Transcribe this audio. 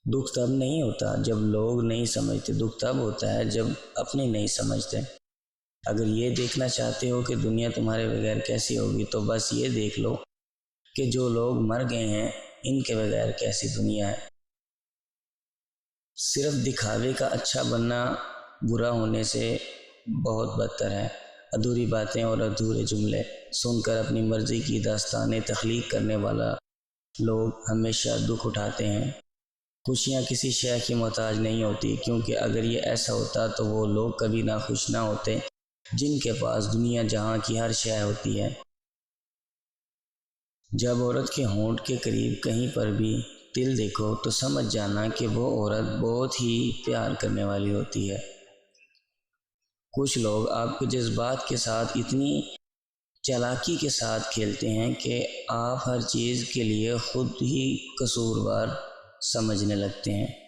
دکھ تب نہیں ہوتا جب لوگ نہیں سمجھتے، دکھ تب ہوتا ہے جب اپنے نہیں سمجھتے۔ اگر یہ دیکھنا چاہتے ہو کہ دنیا تمہارے بغیر کیسی ہوگی تو بس یہ دیکھ لو کہ جو لوگ مر گئے ہیں ان کے بغیر کیسی دنیا ہے۔ صرف دکھاوے کا اچھا بننا برا ہونے سے بہت بدتر ہے۔ ادھوری باتیں اور ادھورے جملے سن کر اپنی مرضی کی داستانیں تخلیق کرنے والا لوگ ہمیشہ دکھ اٹھاتے ہیں۔ خوشیاں کسی شے کی محتاج نہیں ہوتی، کیونکہ اگر یہ ایسا ہوتا تو وہ لوگ کبھی ناخوش نہ ہوتے جن کے پاس دنیا جہاں کی ہر شے ہوتی ہے۔ جب عورت کے ہونٹ کے قریب کہیں پر بھی تل دیکھو تو سمجھ جانا کہ وہ عورت بہت ہی پیار کرنے والی ہوتی ہے۔ کچھ لوگ آپ کے جذبات کے ساتھ اتنی چالاکی کے ساتھ کھیلتے ہیں کہ آپ ہر چیز کے لیے خود ہی قصوروار سمجھنے لگتے ہیں۔